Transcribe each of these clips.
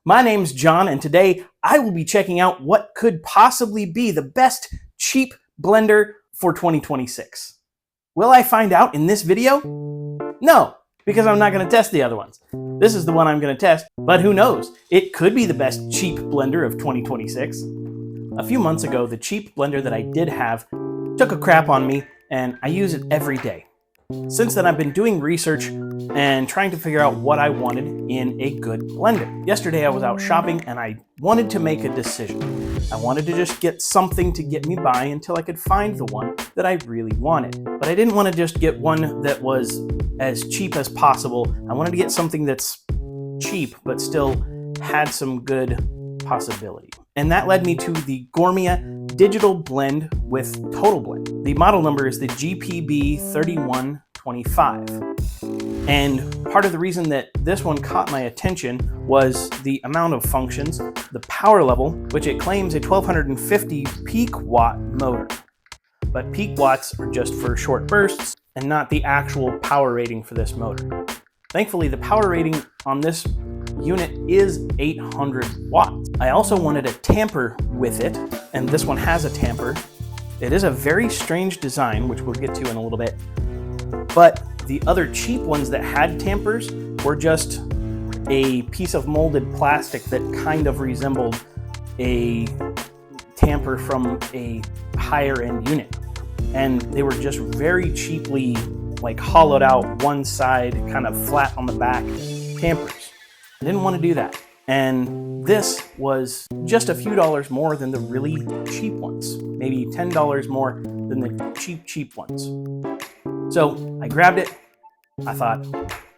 My name's John, and today I will be checking out what could possibly be the best cheap blender for 2026. Will I find out in this video? No, because I'm not going to test the other ones. This is the one I'm going to test, but who knows? It could be the best cheap blender of 2026. A few months ago, the cheap blender that I did have took a crap on me, and I use it every day. Since then, I've been doing research and trying to figure out what I wanted in a good blender. Yesterday, I was out shopping and I wanted to make a decision. I wanted to just get something to get me by until I could find the one that I really wanted. But I didn't want to just get one that was as cheap as possible. I wanted to get something that's cheap but still had some good possibility. And that led me to the Gorumia Digital Blend with Total Blend. The model number is the GPB3125. And part of the reason that this one caught my attention was the amount of functions, the power level, which it claims a 1250 peak watt motor. But peak watts are just for short bursts and not the actual power rating for this motor. Thankfully, the power rating on this unit is 800 watts. I also wanted a tamper with it, and this one has a tamper. It is a very strange design, which we'll get to in a little bit, but the other cheap ones that had tampers were just a piece of molded plastic that kind of resembled a tamper from a higher end unit. And they were just very cheaply like hollowed out one side, kind of flat on the back tampers. I didn't want to do that. And this was just a few dollars more than the really cheap ones, maybe $10 more than the cheap ones. So I grabbed it. I thought,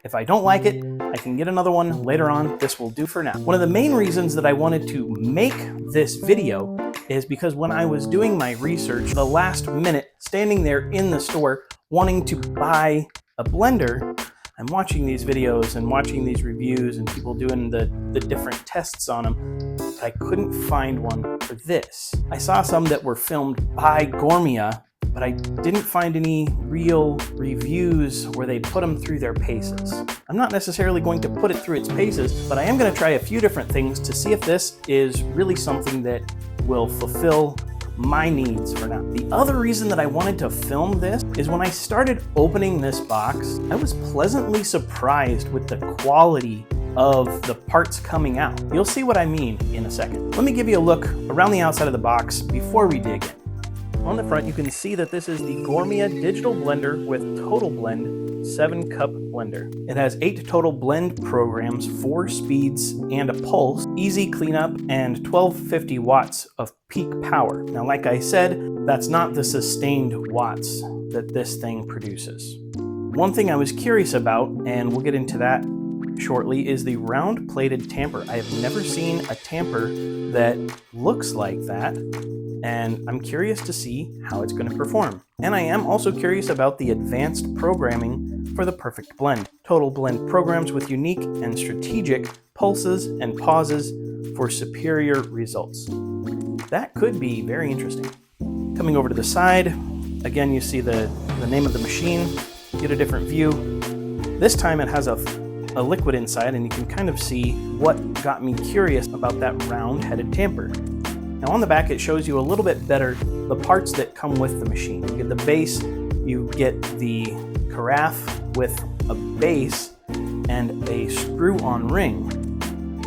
if I don't like it, I can get another one later on. This will do for now. One of the main reasons that I wanted to make this video is because when I was doing my research, the last minute, standing there in the store, wanting to buy a blender, I'm watching these videos and watching these reviews and people doing the different tests on them. I couldn't find one for this. I saw some that were filmed by Gourmia, but I didn't find any real reviews where they put them through their paces. I'm not necessarily going to put it through its paces, but I am going to try a few different things to see if this is really something that will fulfill my needs for now. The other reason that I wanted to film this is when I started opening this box, I was pleasantly surprised with the quality of the parts coming out. You'll see what I mean in a second. Let me give you a look around the outside of the box before we dig in. On the front, you can see that this is the Gorumia Digital Blender with Total Blend 7-cup blender. It has 8 total blend programs, 4 speeds and a pulse, easy cleanup, and 1250 watts of peak power. Now, like I said, that's not the sustained watts that this thing produces. One thing I was curious about, and we'll get into that shortly, is the round plated tamper. I have never seen a tamper that looks like that, and I'm curious to see how it's going to perform. And I am also curious about the advanced programming for the perfect blend. Total Blend programs with unique and strategic pulses and pauses for superior results. That could be very interesting. Coming over to the side, again, you see the name of the machine, get a different view. This time it has a liquid inside, and you can kind of see what got me curious about that round-headed tamper. Now on the back, it shows you a little bit better the parts that come with the machine. You get the base, you get the carafe with a base and a screw-on ring.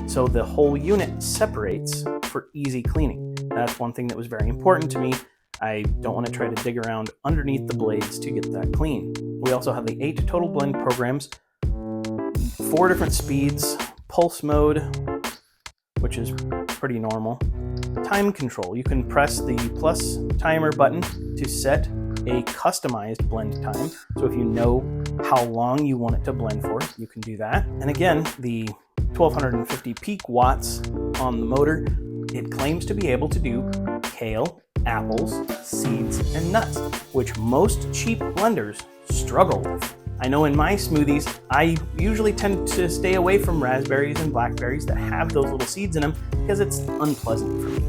So the whole unit separates for easy cleaning. That's one thing that was very important to me. I don't want to try to dig around underneath the blades to get that clean. We also have the 8 total blend programs, 4 different speeds, pulse mode, which is pretty normal. Time control. You can press the plus timer button to set a customized blend time. So if you know how long you want it to blend for, you can do that. And again, the 1250 peak watts on the motor, it claims to be able to do kale, apples, seeds, and nuts, which most cheap blenders struggle with. I know in my smoothies, I usually tend to stay away from raspberries and blackberries that have those little seeds in them because it's unpleasant for me.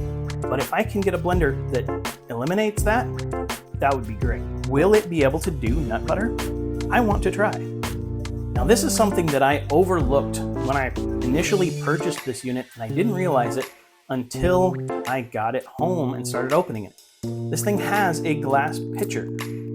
But if I can get a blender that eliminates that, that would be great. Will it be able to do nut butter? I want to try. Now this is something that I overlooked when I initially purchased this unit, and I didn't realize it until I got it home and started opening it. This thing has a glass pitcher,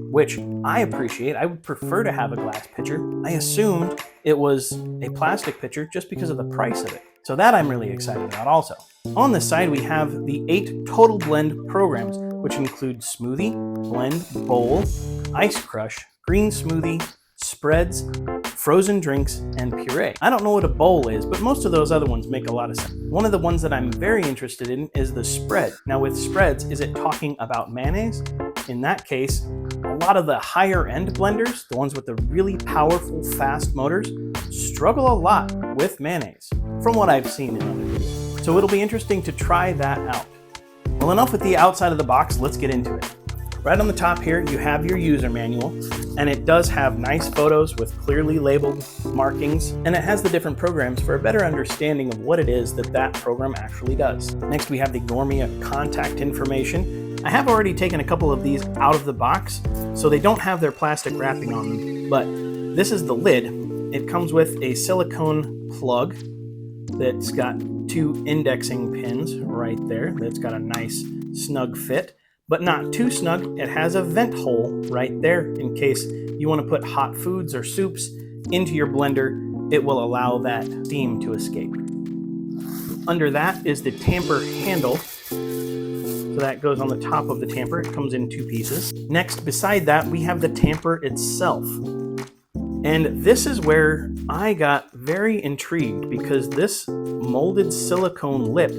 which I appreciate. I would prefer to have a glass pitcher. I assumed it was a plastic pitcher just because of the price of it. So that I'm really excited about also. On this side, we have the 8 Total Blend programs, which include Smoothie, Blend, Bowl, Ice Crush, Green Smoothie, Spreads, Frozen Drinks, and Puree. I don't know what a bowl is, but most of those other ones make a lot of sense. One of the ones that I'm very interested in is the spread. Now with spreads, is it talking about mayonnaise? In that case, a lot of the higher end blenders, the ones with the really powerful, fast motors, struggle a lot with mayonnaise, from what I've seen in other videos. So it'll be interesting to try that out. Well, enough with the outside of the box, let's get into it. Right on the top here, you have your user manual, and it does have nice photos with clearly labeled markings, and it has the different programs for a better understanding of what it is that that program actually does. Next, we have the Gourmia contact information. I have already taken a couple of these out of the box, so they don't have their plastic wrapping on them, but this is the lid. It comes with a silicone plug that's got 2 indexing pins right there. That's got a nice snug fit, but not too snug. It has a vent hole right there in case you want to put hot foods or soups into your blender. It will allow that steam to escape. Under that is the tamper handle. So that goes on the top of the tamper. It comes in 2 pieces. Next, beside that, we have the tamper itself. And this is where I got very intrigued because this molded silicone lip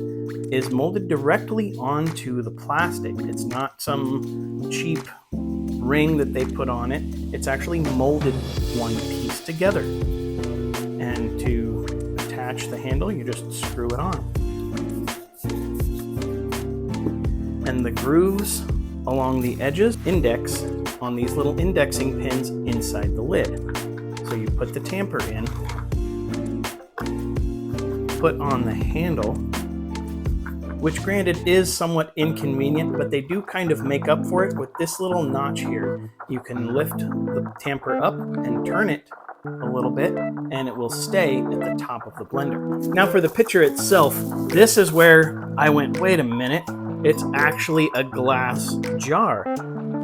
is molded directly onto the plastic. It's not some cheap ring that they put on it. It's actually molded one piece together. And to attach the handle, you just screw it on. And the grooves along the edges index on these little indexing pins inside the lid. So you put the tamper in, put on the handle, which granted is somewhat inconvenient, but they do kind of make up for it with this little notch here. You can lift the tamper up and turn it a little bit, and it will stay at the top of the blender. Now for the pitcher itself, this is where I went, wait a minute, it's actually a glass jar.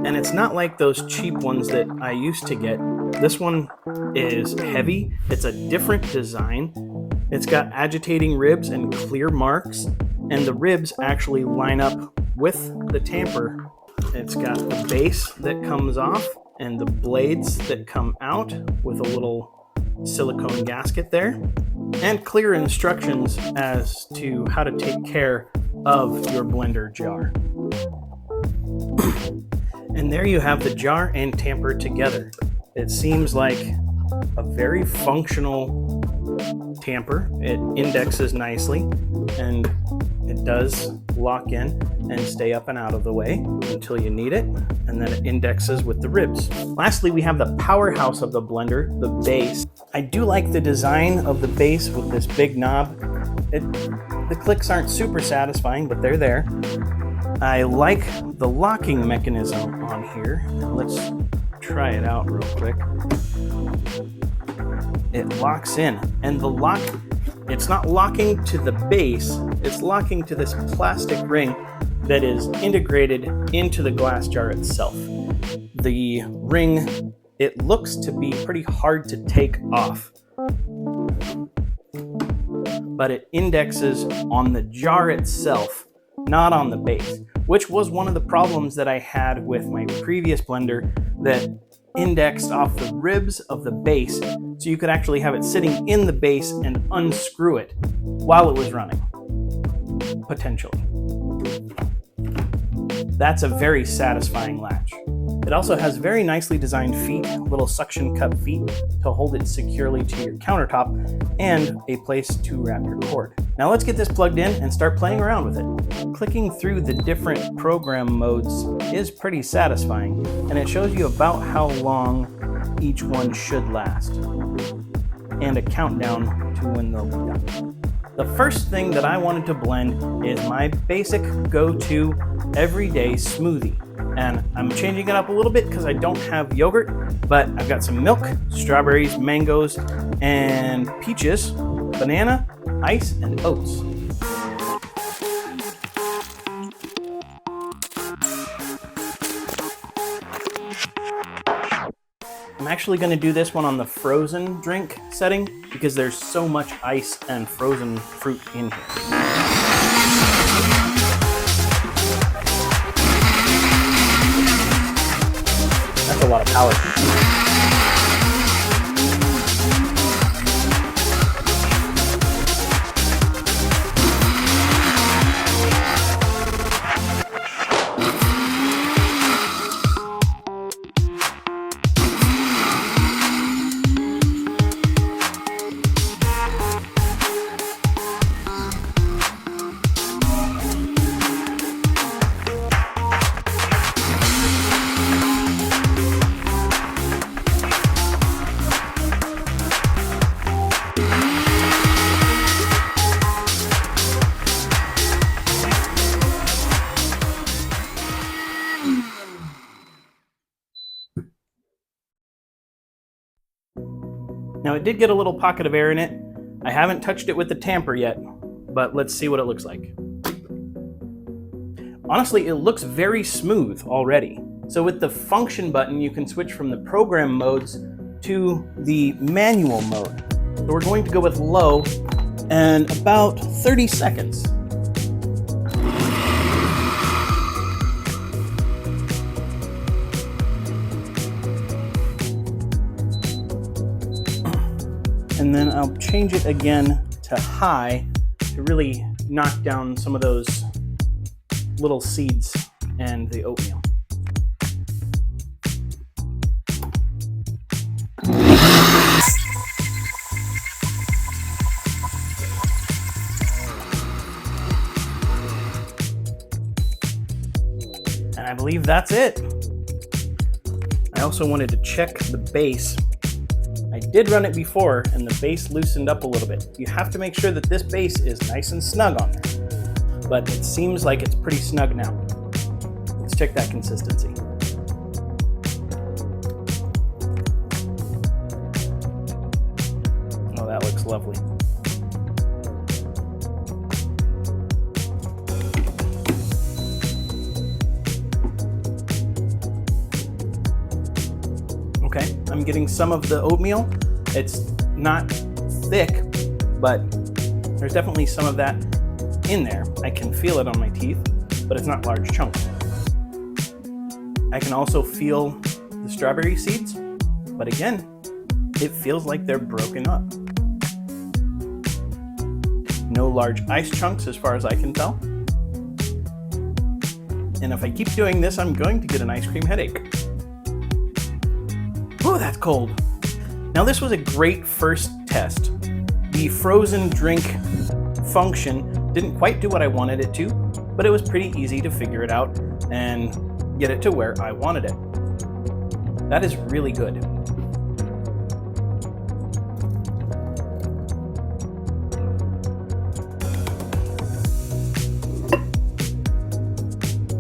And it's not like those cheap ones that I used to get. This one is heavy. It's a different design. It's got agitating ribs and clear marks, and the ribs actually line up with the tamper. It's got the base that comes off and the blades that come out with a little silicone gasket there, and clear instructions as to how to take care of your blender jar. And there you have the jar and tamper together. It seems like a very functional tamper. It indexes nicely, and it does lock in and stay up and out of the way until you need it, and then it indexes with the ribs. Lastly, we have the powerhouse of the blender, the base. I do like the design of the base with this big knob. The clicks aren't super satisfying, but they're there. I like the locking mechanism on here. Let's try it out real quick. It locks in, and the lock, it's not locking to the base, it's locking to this plastic ring that is integrated into the glass jar itself. The ring, it looks to be pretty hard to take off, but it indexes on the jar itself, not on the base, which was one of the problems that I had with my previous blender that indexed off the ribs of the base, so you could actually have it sitting in the base and unscrew it while it was running, potentially. That's a very satisfying latch. It also has very nicely designed feet, little suction cup feet to hold it securely to your countertop, and a place to wrap your cord. Now let's get this plugged in and start playing around with it. Clicking through the different program modes is pretty satisfying, and it shows you about how long each one should last, and a countdown to when they'll be done. The first thing that I wanted to blend is my basic go-to everyday smoothie. And I'm changing it up a little bit because I don't have yogurt, but I've got some milk, strawberries, mangoes, and peaches banana, ice, and oats. I'm actually going to do this one on the frozen drink setting because there's so much ice and frozen fruit in here. That's a lot of power. Now it did get a little pocket of air in it. I haven't touched it with the tamper yet, but let's see what it looks like. Honestly, it looks very smooth already. So with the function button, you can switch from the program modes to the manual mode. So we're going to go with low and about 30 seconds. And then I'll change it again to high to really knock down some of those little seeds and the oatmeal. And I believe that's it. I also wanted to check the base. I did run it before and the base loosened up a little bit. You have to make sure that this base is nice and snug on there. But it seems like it's pretty snug now. Let's check that consistency. Oh, that looks lovely. Okay, I'm getting some of the oatmeal. It's not thick, but there's definitely some of that in there. I can feel it on my teeth, but it's not large chunks. I can also feel the strawberry seeds, but again, it feels like they're broken up. No large ice chunks as far as I can tell. And if I keep doing this, I'm going to get an ice cream headache. Oh, that's cold. Now this was a great first test. The frozen drink function didn't quite do what I wanted it to, but it was pretty easy to figure it out and get it to where I wanted it. That is really good.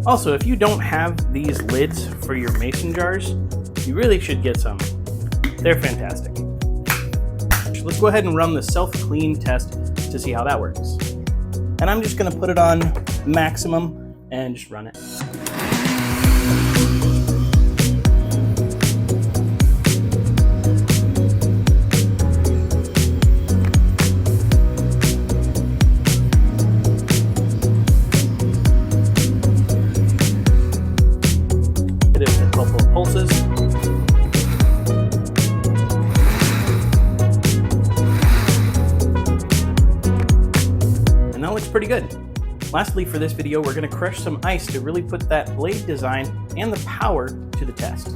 Also, if you don't have these lids for your mason jars, you really should get some. They're fantastic. Let's go ahead and run the self-clean test to see how that works. And I'm just gonna put it on maximum and just run it. Hit it with a couple of pulses. Pretty good. Lastly, for this video, we're going to crush some ice to really put that blade design and the power to the test.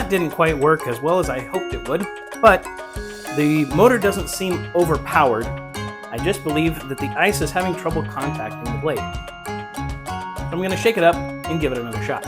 That didn't quite work as well as I hoped it would, but the motor doesn't seem overpowered. I just believe that the ice is having trouble contacting the blade. So I'm going to shake it up and give it another shot.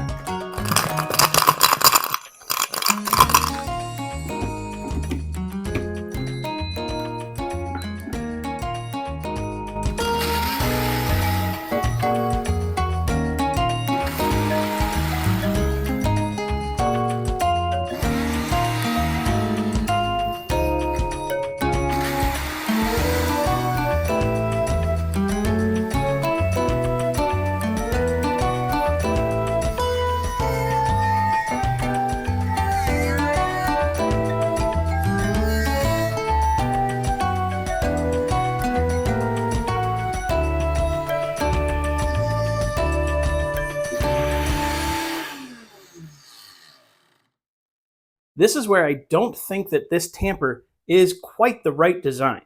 This is where I don't think that this tamper is quite the right design.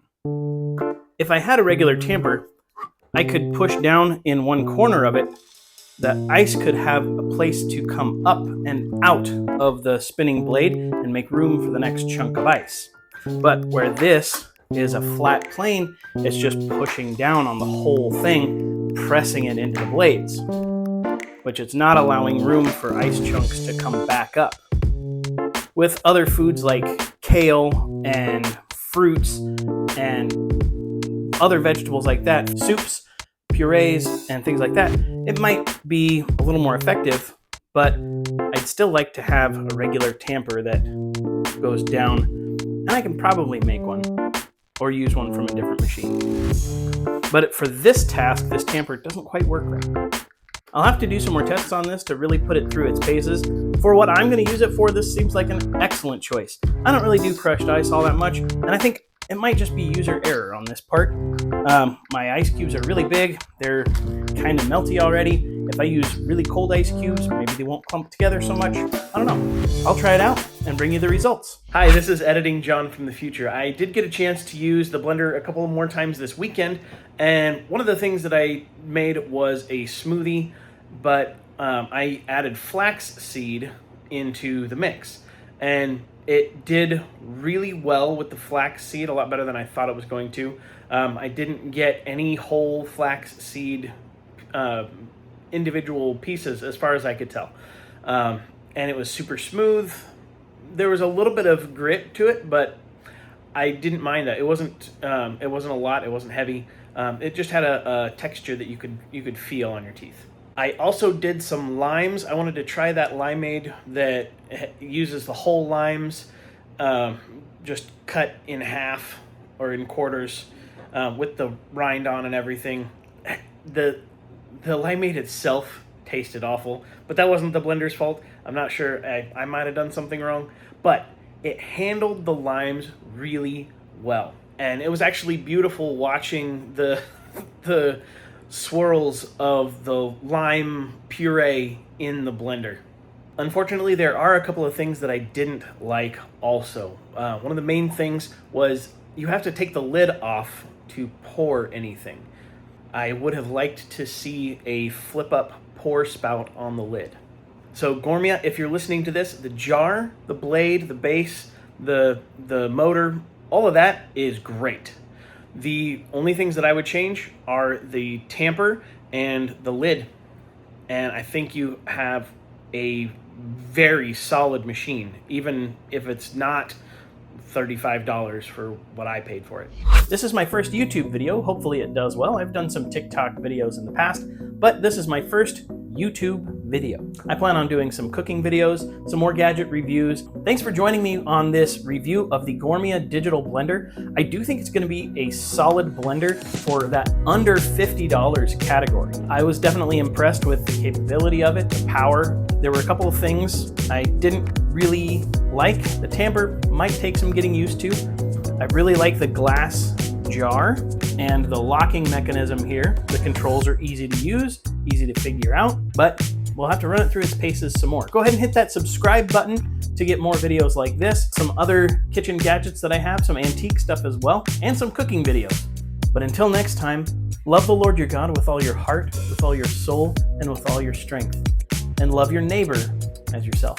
If I had a regular tamper, I could push down in one corner of it. The ice could have a place to come up and out of the spinning blade and make room for the next chunk of ice. But where this is a flat plane, it's just pushing down on the whole thing, pressing it into the blades, which it's not allowing room for ice chunks to come back up. With other foods like kale and fruits and other vegetables like that, soups, purees, and things like that, it might be a little more effective, but I'd still like to have a regular tamper that goes down, and I can probably make one or use one from a different machine. But for this task, this tamper doesn't quite work right. I'll have to do some more tests on this to really put it through its paces. For what I'm going to use it for, this seems like an excellent choice. I don't really do crushed ice all that much, and I think it might just be user error on this part. My ice cubes are really big. They're kind of melty already. If I use really cold ice cubes, maybe they won't clump together so much. I don't know. I'll try it out and bring you the results. Hi, this is Editing John from the future. I did get a chance to use the blender a couple more times this weekend, and one of the things that I made was a smoothie, but I added flax seed into the mix, and it did really well with the flax seed, a lot better than I thought it was going to. I didn't get any whole flax seed individual pieces as far as I could tell, and it was super smooth. There was a little bit of grit to it, but I didn't mind that. It wasn't a lot. It wasn't heavy. It just had a texture that you could feel on your teeth. I also did some limes. I wanted to try that limeade that uses the whole limes, just cut in half or in quarters, with the rind on and everything. The limeade itself tasted awful, but that wasn't the blender's fault. I'm not sure. I might have done something wrong, but it handled the limes really well. And it was actually beautiful watching the swirls of the lime puree in the blender. Unfortunately, there are a couple of things that I didn't like also. One of the main things was you have to take the lid off to pour anything. I would have liked to see a flip-up pour spout on the lid. So Gourmia, if you're listening to this, the jar, the blade, the base, the motor, all of that is great. The only things that I would change are the tamper and the lid. And I think you have a very solid machine, even if it's not $35 for what I paid for it. This is my first YouTube video. Hopefully it does well. I've done some TikTok videos in the past, but this is my first YouTube video. I plan on doing some cooking videos, some more gadget reviews. Thanks for joining me on this review of the Gorumia Digital Blender. I do think it's going to be a solid blender for that under $50 category. I was definitely impressed with the capability of it, the power. There were a couple of things I didn't really like. The tamper might take some getting used to. I really like the glass jar and the locking mechanism here. The controls are easy to use, easy to figure out, but we'll have to run it through its paces some more. Go ahead and hit that subscribe button to get more videos like this, some other kitchen gadgets that I have, some antique stuff as well, and some cooking videos. But until next time, love the Lord your God with all your heart, with all your soul, and with all your strength. And love your neighbor as yourself.